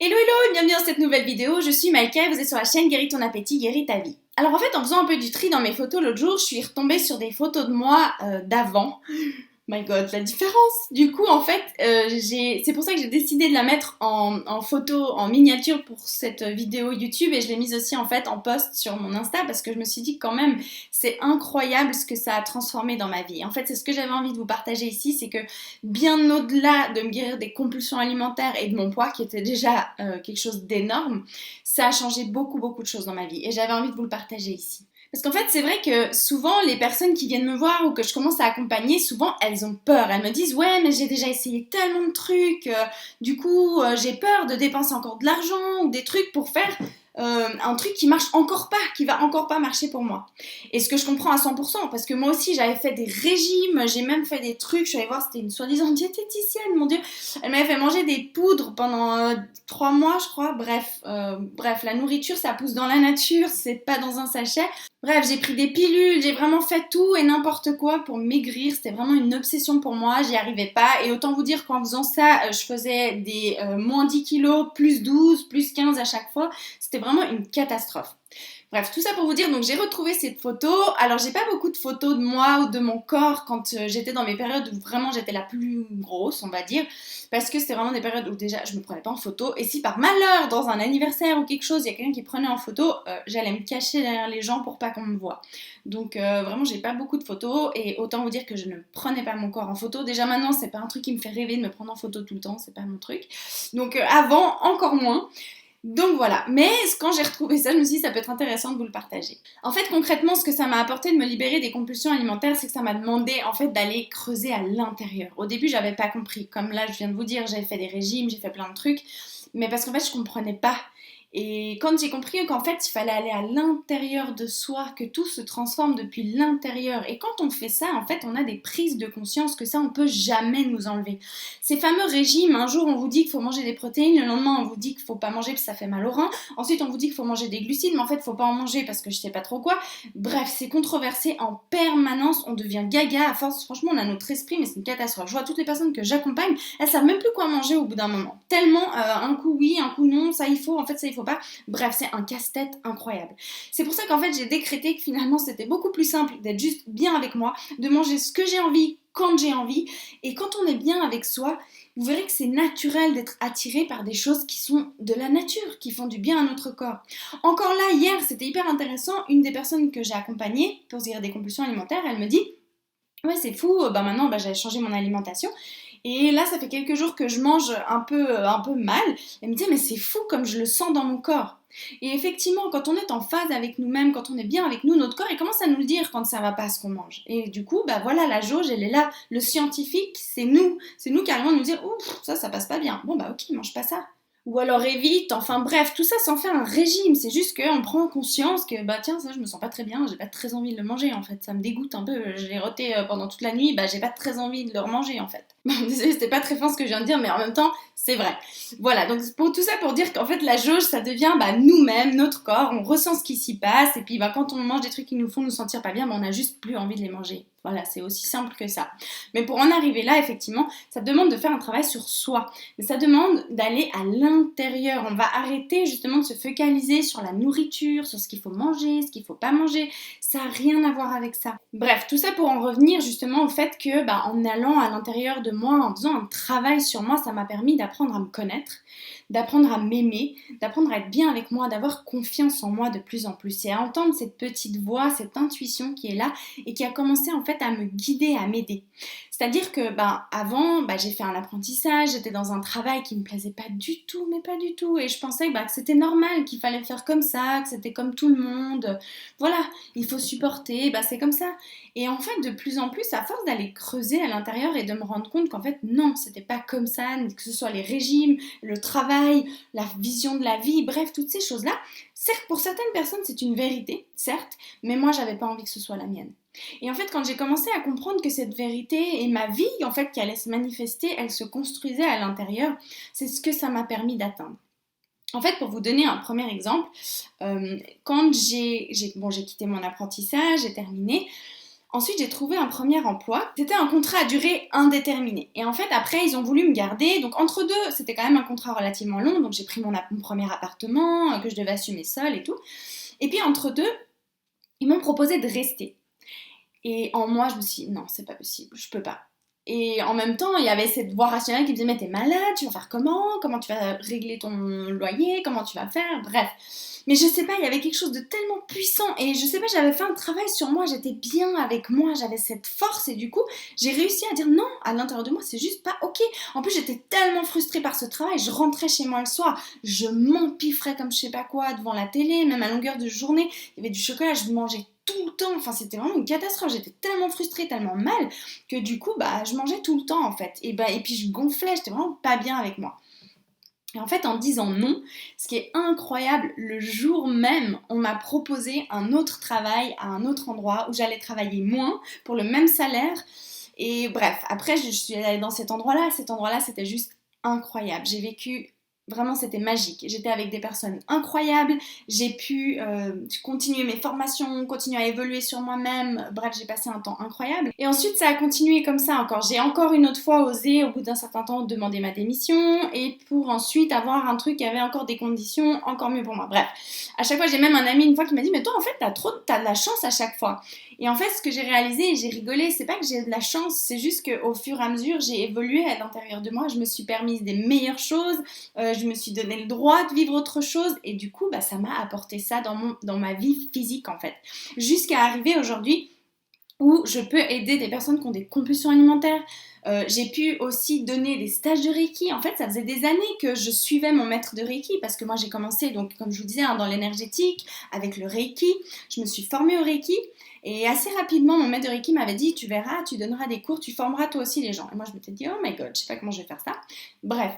Hello hello, bienvenue dans cette nouvelle vidéo, je suis Maïka et vous êtes sur la chaîne Guéris ton appétit, guéris ta vie. Alors en fait, en faisant un peu du tri dans mes photos l'autre jour, je suis retombée sur des photos de moi d'avant. My God, la différence! Du coup, en fait, c'est pour ça que j'ai décidé de la mettre en photo, en miniature pour cette vidéo YouTube et je l'ai mise aussi en fait en post sur mon Insta parce que je me suis dit quand même, c'est incroyable ce que ça a transformé dans ma vie. En fait, c'est ce que j'avais envie de vous partager ici, c'est que bien au-delà de me guérir des compulsions alimentaires et de mon poids qui était déjà quelque chose d'énorme, ça a changé beaucoup de choses dans ma vie et j'avais envie de vous le partager ici. Parce qu'en fait, c'est vrai que souvent, les personnes qui viennent me voir ou que je commence à accompagner, souvent, elles ont peur. Elles me disent, ouais, mais j'ai déjà essayé tellement de trucs, du coup, j'ai peur de dépenser encore de l'argent ou des trucs pour faire un truc qui marche encore pas, qui va encore pas marcher pour moi. Et ce que je comprends à 100%, parce que moi aussi, j'avais fait des régimes, j'ai même fait des trucs, je suis allée voir, c'était une soi-disant diététicienne, mon Dieu. Elle m'avait fait manger des poudres pendant 3 mois, je crois. Bref, la nourriture, ça pousse dans la nature, c'est pas dans un sachet. Bref, j'ai pris des pilules, j'ai vraiment fait tout et n'importe quoi pour maigrir. C'était vraiment une obsession pour moi, j'y arrivais pas. Et autant vous dire qu'en faisant ça, je faisais des moins 10 kilos, plus 12, plus 15 à chaque fois. C'était vraiment une catastrophe. Bref, tout ça pour vous dire, donc j'ai retrouvé cette photo. Alors, j'ai pas beaucoup de photos de moi ou de mon corps quand j'étais dans mes périodes où vraiment j'étais la plus grosse, on va dire, parce que c'était vraiment des périodes où déjà je me prenais pas en photo. Et si par malheur, dans un anniversaire ou quelque chose, il y a quelqu'un qui prenait en photo, j'allais me cacher derrière les gens pour pas qu'on me voie. Donc, vraiment, j'ai pas beaucoup de photos et autant vous dire que je ne prenais pas mon corps en photo. Déjà maintenant, c'est pas un truc qui me fait rêver de me prendre en photo tout le temps, c'est pas mon truc. Donc, avant, encore moins. Donc voilà, mais quand j'ai retrouvé ça, je me suis dit ça peut être intéressant de vous le partager. En fait, concrètement, ce que ça m'a apporté de me libérer des compulsions alimentaires, c'est que ça m'a demandé en fait d'aller creuser à l'intérieur. Au début, j'avais pas compris. Comme là, je viens de vous dire, j'avais fait des régimes, j'ai fait plein de trucs, mais parce qu'en fait, je comprenais pas. Et quand j'ai compris qu'en fait, il fallait aller à l'intérieur de soi, que tout se transforme depuis l'intérieur. Et quand on fait ça, en fait, on a des prises de conscience que ça, on peut jamais nous enlever. Ces fameux régimes, un jour, on vous dit qu'il faut manger des protéines, le lendemain, on vous dit qu'il faut pas manger parce que ça fait mal au rein. Ensuite, on vous dit qu'il faut manger des glucides, mais en fait, il faut pas en manger parce que je sais pas trop quoi. Bref, c'est controversé en permanence. On devient gaga à force. Franchement, on a notre esprit, mais c'est une catastrophe. Je vois toutes les personnes que j'accompagne, elles savent même plus quoi manger au bout d'un moment. Tellement, un coup oui, un coup non, ça il faut, en fait, ça il faut pas. Bref, c'est un casse-tête incroyable. C'est pour ça qu'en fait, j'ai décrété que finalement, c'était beaucoup plus simple d'être juste bien avec moi, de manger ce que j'ai envie quand j'ai envie. Et quand on est bien avec soi, vous verrez que c'est naturel d'être attiré par des choses qui sont de la nature, qui font du bien à notre corps. Encore là, hier, c'était hyper intéressant. Une des personnes que j'ai accompagnées pour se guérir des compulsions alimentaires, elle me dit ouais, c'est fou, maintenant j'avais changé mon alimentation. Et là, ça fait quelques jours que je mange un peu mal. Elle me dit, mais c'est fou comme je le sens dans mon corps. Et effectivement, quand on est en phase avec nous-mêmes, quand on est bien avec nous, notre corps, il commence à nous le dire quand ça va pas ce qu'on mange. Et du coup, bah voilà, la jauge, elle est là. Le scientifique, c'est nous. C'est nous qui arrivons à nous dire, ouf, ça passe pas bien. Bon, bah ok, mange pas ça. Ou alors évite, enfin bref, tout ça sans faire un régime, c'est juste qu'on prend conscience que bah tiens ça je me sens pas très bien, j'ai pas très envie de le manger en fait, ça me dégoûte un peu, je l'ai roté pendant toute la nuit, bah j'ai pas très envie de le remanger en fait. Bon désolé c'était pas très fin ce que je viens de dire mais en même temps c'est vrai. Voilà donc pour tout ça pour dire qu'en fait la jauge ça devient bah, nous-mêmes, notre corps, on ressent ce qui s'y passe et puis bah quand on mange des trucs qui nous font nous sentir pas bien, bah, on a juste plus envie de les manger. Voilà c'est aussi simple que ça. Mais pour en arriver là effectivement ça demande de faire un travail sur soi. Mais ça demande d'aller à l'intérieur. On va arrêter justement de se focaliser sur la nourriture, sur ce qu'il faut manger, ce qu'il faut pas manger. Ça n'a rien à voir avec ça. Bref, tout ça pour en revenir justement au fait que bah, en allant à l'intérieur de moi, en faisant un travail sur moi, ça m'a permis d'apprendre à me connaître, d'apprendre à m'aimer, d'apprendre à être bien avec moi, d'avoir confiance en moi de plus en plus et à entendre cette petite voix, cette intuition qui est là et qui a commencé en fait à me guider, à m'aider. C'est-à-dire que avant, j'ai fait un apprentissage, j'étais dans un travail qui me plaisait pas du tout, mais pas du tout. Et je pensais que c'était normal, qu'il fallait faire comme ça, que c'était comme tout le monde. Voilà, il faut supporter, c'est comme ça. Et en fait, de plus en plus, à force d'aller creuser à l'intérieur et de me rendre compte qu'en fait, non, c'était pas comme ça, que ce soit les régimes, le travail, la vision de la vie, bref, toutes ces choses-là. Certes, pour certaines personnes, c'est une vérité, certes, mais moi, j'avais pas envie que ce soit la mienne. Et en fait, quand j'ai commencé à comprendre que cette vérité et ma vie, en fait, qui allait se manifester, elle se construisait à l'intérieur, c'est ce que ça m'a permis d'atteindre. En fait, pour vous donner un premier exemple, quand j'ai quitté mon apprentissage, j'ai terminé, Ensuite, j'ai trouvé un premier emploi. C'était un contrat à durée indéterminée. Et en fait, après, ils ont voulu me garder. Donc, entre deux, c'était quand même un contrat relativement long. Donc, j'ai pris mon premier appartement que je devais assumer seule et tout. Et puis, entre deux, ils m'ont proposé de rester. Et en moi, je me suis dit, non, c'est pas possible, je peux pas. Et en même temps, il y avait cette voix rationnelle qui me disait, mais t'es malade, tu vas faire comment? Comment tu vas régler ton loyer? Comment tu vas faire? Bref. Mais je sais pas, il y avait quelque chose de tellement puissant. Et je sais pas, j'avais fait un travail sur moi, j'étais bien avec moi, j'avais cette force. Et du coup, j'ai réussi à dire non à l'intérieur de moi, c'est juste pas ok. En plus, j'étais tellement frustrée par ce travail, je rentrais chez moi le soir, je m'empiffrais comme je sais pas quoi devant la télé, même à longueur de journée. Il y avait du chocolat, je mangeais tout le temps, enfin c'était vraiment une catastrophe, j'étais tellement frustrée, tellement mal, que du coup je mangeais tout le temps en fait, et puis je gonflais, j'étais vraiment pas bien avec moi. Et en fait en disant non, ce qui est incroyable, le jour même, on m'a proposé un autre travail à un autre endroit où j'allais travailler moins pour le même salaire, et bref, après je suis allée dans cet endroit-là c'était juste incroyable, j'ai vécu. Vraiment, c'était magique. J'étais avec des personnes incroyables. J'ai pu continuer mes formations, continuer à évoluer sur moi-même. Bref, j'ai passé un temps incroyable. Et ensuite, ça a continué comme ça encore. J'ai encore une autre fois osé, au bout d'un certain temps, demander ma démission et pour ensuite avoir un truc qui avait encore des conditions encore mieux pour moi. Bref, à chaque fois, j'ai même un ami une fois qui m'a dit « Mais toi, en fait, t'as de la chance à chaque fois. » Et en fait, ce que j'ai réalisé et j'ai rigolé, c'est pas que j'ai de la chance, c'est juste qu'au fur et à mesure, j'ai évolué à l'intérieur de moi. Je me suis permise des meilleures choses. Je me suis donné le droit de vivre autre chose et du coup ça m'a apporté ça dans ma vie physique en fait, jusqu'à arriver aujourd'hui où je peux aider des personnes qui ont des compulsions alimentaires. J'ai pu aussi donner des stages de Reiki. En fait, ça faisait des années que je suivais mon maître de Reiki parce que moi j'ai commencé, donc comme je vous disais, dans l'énergétique, avec le Reiki. Je me suis formée au Reiki et assez rapidement, mon maître de Reiki m'avait dit « Tu verras, tu donneras des cours, tu formeras toi aussi les gens. » Et moi je m'étais dit « Oh my god, je sais pas comment je vais faire ça. » Bref.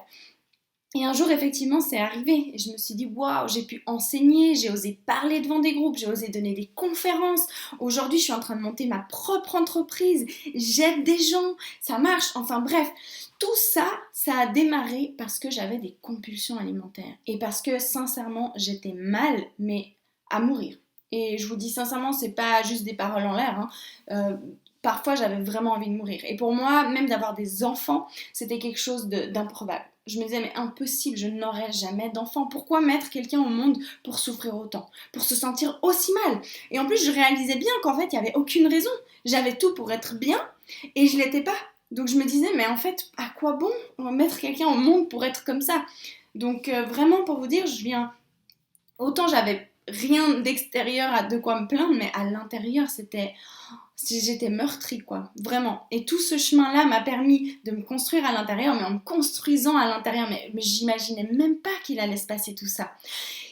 Et un jour, effectivement, c'est arrivé. Et je me suis dit, waouh, j'ai pu enseigner, j'ai osé parler devant des groupes, j'ai osé donner des conférences. Aujourd'hui, je suis en train de monter ma propre entreprise, j'aide des gens, ça marche. Enfin bref, tout ça, ça a démarré parce que j'avais des compulsions alimentaires. Et parce que, sincèrement, j'étais mal, mais à mourir. Et je vous dis sincèrement, c'est pas juste des paroles en l'air, hein. Parfois, j'avais vraiment envie de mourir. Et pour moi, même d'avoir des enfants, c'était quelque chose d'improbable. Je me disais, mais impossible, je n'aurai jamais d'enfant. Pourquoi mettre quelqu'un au monde pour souffrir autant, pour se sentir aussi mal? Et en plus, je réalisais bien qu'en fait, il n'y avait aucune raison. J'avais tout pour être bien et je l'étais pas. Donc je me disais, mais en fait, à quoi bon mettre quelqu'un au monde pour être comme ça? Donc vraiment, pour vous dire, autant j'avais rien d'extérieur de quoi me plaindre, mais à l'intérieur, j'étais meurtrie quoi, vraiment. Et tout ce chemin-là m'a permis de me construire à l'intérieur, mais en me construisant à l'intérieur, mais j'imaginais même pas qu'il allait se passer tout ça.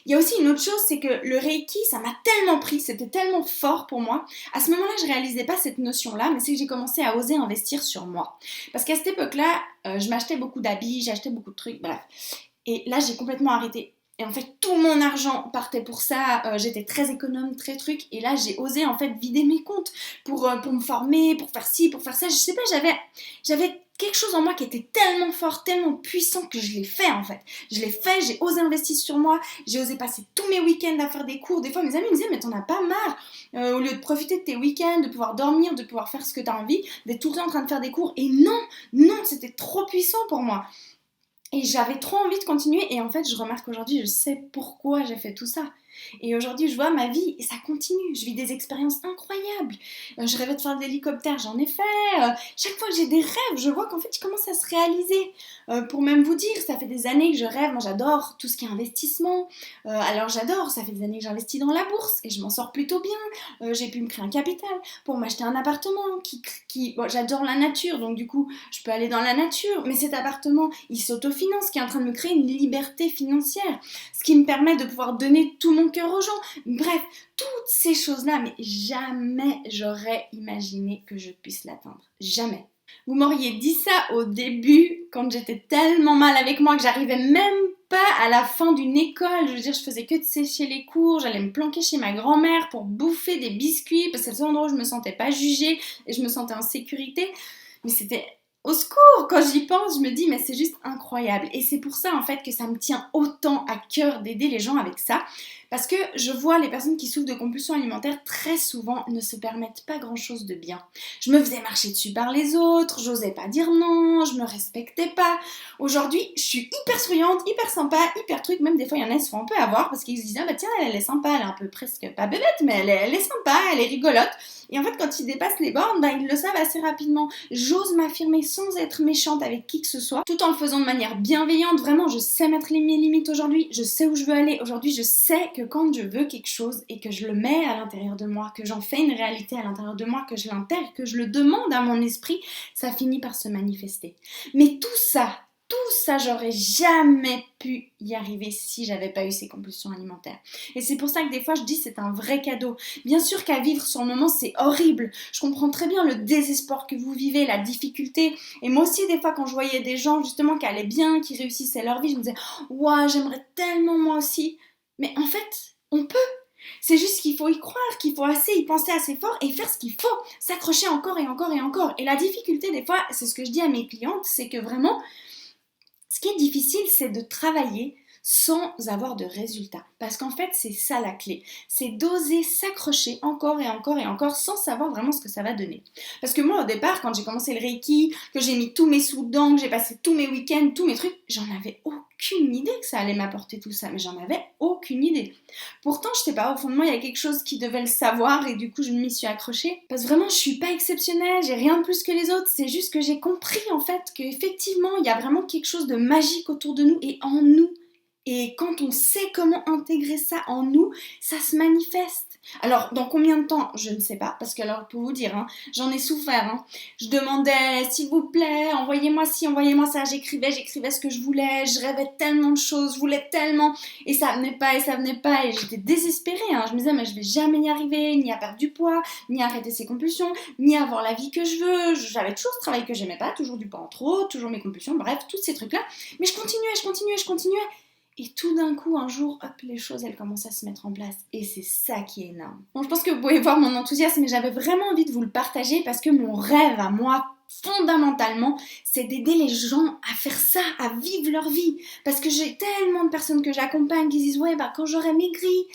Il y a aussi une autre chose, c'est que le Reiki, ça m'a tellement pris, c'était tellement fort pour moi. À ce moment-là, je réalisais pas cette notion-là, mais c'est que j'ai commencé à oser investir sur moi. Parce qu'à cette époque-là, je m'achetais beaucoup d'habits, j'achetais beaucoup de trucs, bref. Et là, j'ai complètement arrêté. Et en fait, tout mon argent partait pour ça. J'étais très économe, très truc. Et là, j'ai osé en fait vider mes comptes pour me former, pour faire ci, pour faire ça. Je sais pas, j'avais quelque chose en moi qui était tellement fort, tellement puissant que je l'ai fait en fait. Je l'ai fait, j'ai osé investir sur moi. J'ai osé passer tous mes week-ends à faire des cours. Des fois, mes amis me disaient, mais t'en as pas marre au lieu de profiter de tes week-ends, de pouvoir dormir, de pouvoir faire ce que t'as envie, d'être tout le temps en train de faire des cours. Et non, non, c'était trop puissant pour moi. Et j'avais trop envie de continuer et en fait je remarque aujourd'hui, je sais pourquoi j'ai fait tout ça. Et aujourd'hui je vois ma vie et ça continue, je vis des expériences incroyables. Je rêvais de faire de l'hélicoptère, j'en ai fait. Chaque fois que j'ai des rêves, je vois qu'en fait ils commencent à se réaliser. Pour même vous dire, ça fait des années que je rêve, moi j'adore tout ce qui est investissement. Alors j'adore, ça fait des années que j'investis dans la bourse et je m'en sors plutôt bien. J'ai pu me créer un capital pour m'acheter un appartement bon, j'adore la nature, donc du coup je peux aller dans la nature, mais cet appartement il s'autofinance, qui est en train de me créer une liberté financière, ce qui me permet de pouvoir donner tout mon cœur aux gens. Bref, toutes ces choses-là, mais jamais j'aurais imaginé que je puisse l'atteindre. Jamais. Vous m'auriez dit ça au début, quand j'étais tellement mal avec moi que j'arrivais même pas à la fin d'une école. Je veux dire, je faisais que de sécher les cours, j'allais me planquer chez ma grand-mère pour bouffer des biscuits, parce que c'est le seul endroit où je me sentais pas jugée et je me sentais en sécurité. Mais c'était au secours! Quand j'y pense, je me dis, mais c'est juste incroyable. Et c'est pour ça, en fait, que ça me tient autant à cœur d'aider les gens avec ça. Parce que je vois les personnes qui souffrent de compulsions alimentaires très souvent ne se permettent pas grand chose de bien. Je me faisais marcher dessus par les autres, j'osais pas dire non, je me respectais pas. Aujourd'hui, je suis hyper souriante, hyper sympa, hyper truc, même des fois il y en a qui se font un peu avoir parce qu'ils se disent ah bah tiens elle est sympa, elle est un peu presque pas bébête mais elle est sympa, elle est rigolote. Et en fait quand ils dépassent les bornes, bah, ils le savent assez rapidement. J'ose m'affirmer sans être méchante avec qui que ce soit, tout en le faisant de manière bienveillante. Vraiment, je sais mettre mes limites aujourd'hui, je sais où je veux aller. Aujourd'hui, je sais que quand je veux quelque chose et que je le mets à l'intérieur de moi, que j'en fais une réalité à l'intérieur de moi, que je l'intègre, que je le demande à mon esprit, ça finit par se manifester. Mais tout ça, j'aurais jamais pu y arriver si j'avais pas eu ces compulsions alimentaires. Et c'est pour ça que des fois je dis c'est un vrai cadeau. Bien sûr qu'à vivre sur le moment c'est horrible. Je comprends très bien le désespoir que vous vivez, la difficulté. Et moi aussi des fois quand je voyais des gens justement qui allaient bien, qui réussissaient leur vie, je me disais ouah j'aimerais tellement moi aussi. Mais en fait on peut. C'est juste qu'il faut y croire, qu'il faut y penser assez fort et faire ce qu'il faut, s'accrocher encore et encore et encore. Et la difficulté des fois, c'est ce que je dis à mes clientes, c'est que vraiment ce qui est difficile, c'est de travailler sans avoir de résultats. Parce qu'en fait, c'est ça la clé. C'est d'oser s'accrocher encore et encore et encore sans savoir vraiment ce que ça va donner. Parce que moi, au départ, quand j'ai commencé le Reiki, que j'ai mis tous mes sous dedans, que j'ai passé tous mes week-ends, tous mes trucs, j'en avais aucune idée que ça allait m'apporter tout ça. Mais j'en avais aucune idée. Pourtant, je sais pas, au fond de moi, il y a quelque chose qui devait le savoir et du coup, je m'y suis accrochée. Parce que vraiment, je suis pas exceptionnelle, j'ai rien de plus que les autres. C'est juste que j'ai compris en fait qu'effectivement, il y a vraiment quelque chose de magique autour de nous et en nous. Et quand on sait comment intégrer ça en nous, ça se manifeste. Alors, dans combien de temps? Je ne sais pas, parce que alors, pour vous dire, hein, j'en ai souffert. Hein. Je demandais, s'il vous plaît, envoyez-moi ci, envoyez-moi ça. J'écrivais ce que je voulais. Je rêvais tellement de choses, je voulais tellement. Et ça venait pas, et ça venait pas. Et j'étais désespérée. Hein. Je me disais, mais je vais jamais y arriver, ni à perdre du poids, ni à arrêter ces compulsions, ni à avoir la vie que je veux. J'avais toujours ce travail que j'aimais pas, toujours du poids en trop, toujours mes compulsions, bref, tous ces trucs-là. Mais je continuais. Et tout d'un coup, un jour, hop, les choses, elles commencent à se mettre en place. Et c'est ça qui est énorme. Bon, je pense que vous pouvez voir mon enthousiasme, mais j'avais vraiment envie de vous le partager parce que mon rêve à moi, fondamentalement, c'est d'aider les gens à faire ça, à vivre leur vie. Parce que j'ai tellement de personnes que j'accompagne qui disent, ouais, bah quand j'aurai maigri,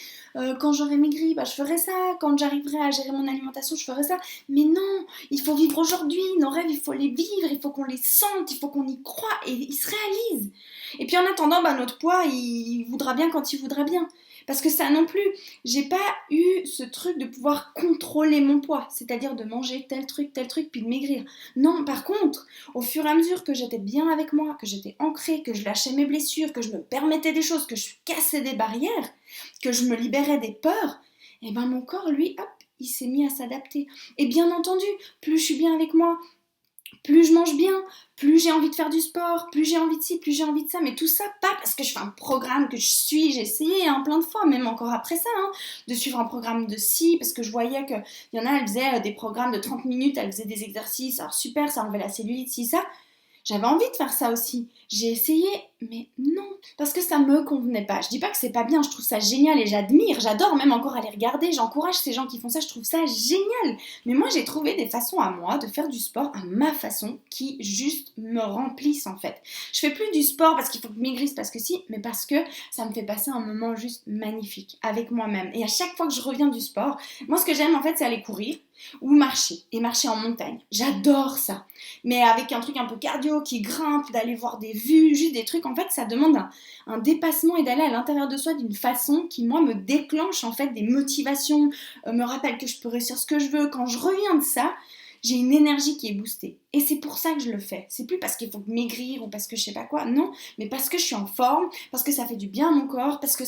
bah je ferai ça. Quand j'arriverai à gérer mon alimentation, je ferai ça. Mais non, il faut vivre aujourd'hui. Nos rêves, il faut les vivre, il faut qu'on les sente, il faut qu'on y croit et ils se réalisent. Et puis en attendant, bah, notre poids, il voudra bien quand il voudra bien. Parce que ça non plus, j'ai pas eu ce truc de pouvoir contrôler mon poids, c'est-à-dire de manger tel truc, puis de maigrir. Non, par contre, au fur et à mesure que j'étais bien avec moi, que j'étais ancrée, que je lâchais mes blessures, que je me permettais des choses, que je cassais des barrières, que je me libérais des peurs, et ben mon corps, lui, hop, il s'est mis à s'adapter. Et bien entendu, plus je suis bien avec moi, plus je mange bien, plus j'ai envie de faire du sport, plus j'ai envie de ci, plus j'ai envie de ça, mais tout ça pas parce que je fais un programme que j'ai essayé hein, plein de fois, même encore après ça, hein, de suivre un programme de ci, parce que je voyais qu'il y en a, elles faisaient des programmes de 30 minutes, elles faisaient des exercices, alors super, ça enlevait la cellulite, ci, ça. J'avais envie de faire ça aussi. J'ai essayé, mais non, parce que ça me convenait pas. Je dis pas que c'est pas bien, je trouve ça génial et j'admire, j'adore même encore aller regarder, j'encourage ces gens qui font ça, je trouve ça génial. Mais moi j'ai trouvé des façons à moi de faire du sport à ma façon qui juste me remplissent en fait. Je fais plus du sport parce qu'il faut que je maigrisse, parce que si, mais parce que ça me fait passer un moment juste magnifique avec moi-même. Et à chaque fois que je reviens du sport, moi ce que j'aime en fait c'est aller courir ou marcher, et marcher en montagne. J'adore ça. Mais avec un truc un peu cardio qui grimpe, d'aller voir des vues, juste des trucs, en fait, ça demande un dépassement et d'aller à l'intérieur de soi d'une façon qui, moi, me déclenche en fait des motivations, me rappelle que je peux réussir ce que je veux. Quand je reviens de ça, j'ai une énergie qui est boostée. Et c'est pour ça que je le fais. C'est plus parce qu'il faut maigrir ou parce que je sais pas quoi, non, mais parce que je suis en forme, parce que ça fait du bien à mon corps, parce que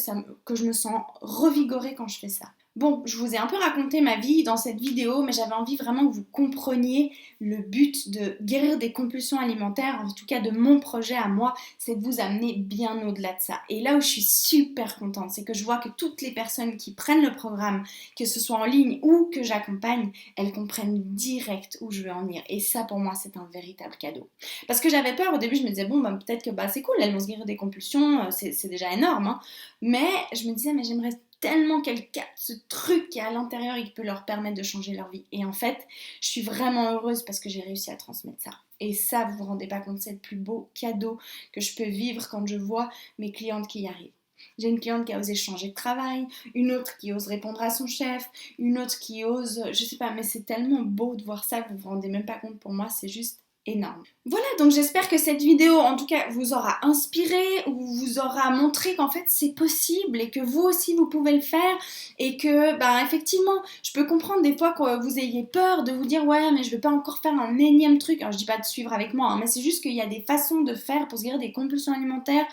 je me sens revigorée quand je fais ça. Bon, je vous ai un peu raconté ma vie dans cette vidéo, mais j'avais envie vraiment que vous compreniez le but de guérir des compulsions alimentaires, en tout cas de mon projet à moi, c'est de vous amener bien au-delà de ça. Et là où je suis super contente, c'est que je vois que toutes les personnes qui prennent le programme, que ce soit en ligne ou que j'accompagne, elles comprennent direct où je veux en venir. Et ça, pour moi, c'est un véritable cadeau. Parce que j'avais peur, au début, je me disais, bon, bah, peut-être que c'est cool, elles vont se guérir des compulsions, c'est déjà énorme, hein. Mais je me disais, mais j'aimerais tellement qu'elles captent ce truc qui est à l'intérieur et qui peut leur permettre de changer leur vie. Et en fait, je suis vraiment heureuse parce que j'ai réussi à transmettre ça. Et ça, vous vous rendez pas compte, c'est le plus beau cadeau que je peux vivre quand je vois mes clientes qui y arrivent. J'ai une cliente qui a osé changer de travail, une autre qui ose répondre à son chef, une autre qui ose, je sais pas, mais c'est tellement beau de voir ça que vous vous rendez même pas compte. Pour moi, c'est juste énorme. Voilà, donc j'espère que cette vidéo, en tout cas, vous aura inspiré ou vous aura montré qu'en fait c'est possible et que vous aussi vous pouvez le faire et que, effectivement, je peux comprendre des fois que vous ayez peur de vous dire ouais, mais je vais pas encore faire un énième truc. Alors je dis pas de suivre avec moi, hein, mais c'est juste qu'il y a des façons de faire pour se guérir des compulsions alimentaires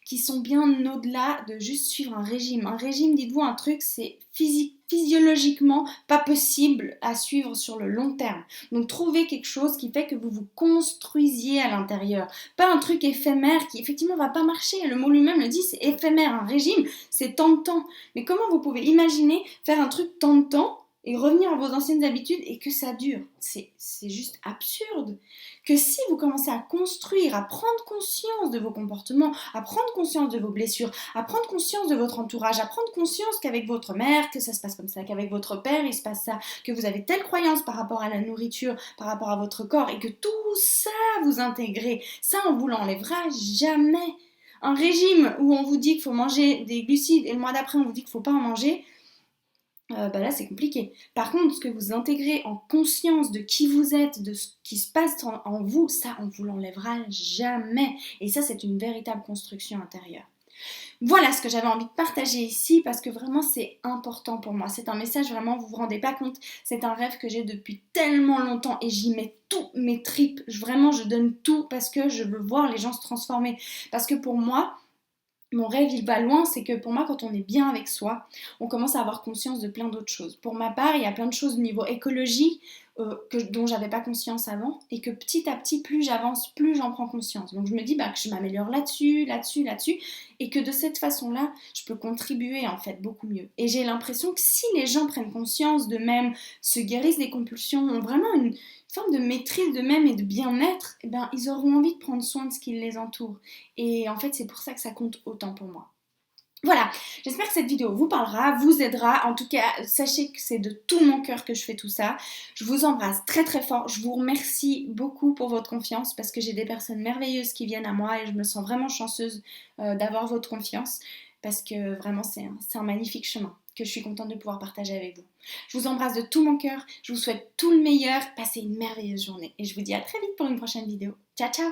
qui sont bien au-delà de juste suivre un régime. Un régime, dites-vous un truc, c'est physiologiquement pas possible à suivre sur le long terme. Donc trouvez quelque chose qui fait que vous vous construisiez à l'intérieur. Pas un truc éphémère qui effectivement va pas marcher. Le mot lui-même le dit, c'est éphémère. Un régime, c'est tant de temps. Mais comment vous pouvez imaginer faire un truc tant de temps et revenir à vos anciennes habitudes et que ça dure? C'est juste absurde. Que si vous commencez à construire, à prendre conscience de vos comportements, à prendre conscience de vos blessures, à prendre conscience de votre entourage, à prendre conscience qu'avec votre mère, que ça se passe comme ça, qu'avec votre père, il se passe ça, que vous avez telle croyance par rapport à la nourriture, par rapport à votre corps, et que tout ça vous intégrez, ça on vous l'enlèvera jamais. Un régime où on vous dit qu'il faut manger des glucides et le mois d'après on vous dit qu'il ne faut pas en manger, là c'est compliqué. Par contre, ce que vous intégrez en conscience de qui vous êtes, de ce qui se passe en vous, ça on vous l'enlèvera jamais. Et ça c'est une véritable construction intérieure. Voilà ce que j'avais envie de partager ici parce que vraiment c'est important pour moi. C'est un message vraiment, vous vous rendez pas compte, c'est un rêve que j'ai depuis tellement longtemps et j'y mets tous mes tripes. Vraiment je donne tout parce que je veux voir les gens se transformer. Parce que pour moi, mon rêve, il va loin, c'est que pour moi, quand on est bien avec soi, on commence à avoir conscience de plein d'autres choses. Pour ma part, il y a plein de choses au niveau écologie dont j'avais pas conscience avant et que petit à petit, plus j'avance, plus j'en prends conscience. Donc je me dis que je m'améliore là-dessus et que de cette façon-là, je peux contribuer en fait beaucoup mieux. Et j'ai l'impression que si les gens prennent conscience d'eux-mêmes, se guérissent des compulsions, ont vraiment une forme de maîtrise d'eux-mêmes et de bien-être, ils auront envie de prendre soin de ce qui les entoure. Et en fait, c'est pour ça que ça compte autant pour moi. Voilà, j'espère que cette vidéo vous parlera, vous aidera. En tout cas, sachez que c'est de tout mon cœur que je fais tout ça. Je vous embrasse très très fort. Je vous remercie beaucoup pour votre confiance parce que j'ai des personnes merveilleuses qui viennent à moi et je me sens vraiment chanceuse d'avoir votre confiance parce que vraiment c'est un magnifique chemin que je suis contente de pouvoir partager avec vous. Je vous embrasse de tout mon cœur. Je vous souhaite tout le meilleur. Passez une merveilleuse journée et je vous dis à très vite pour une prochaine vidéo. Ciao ciao!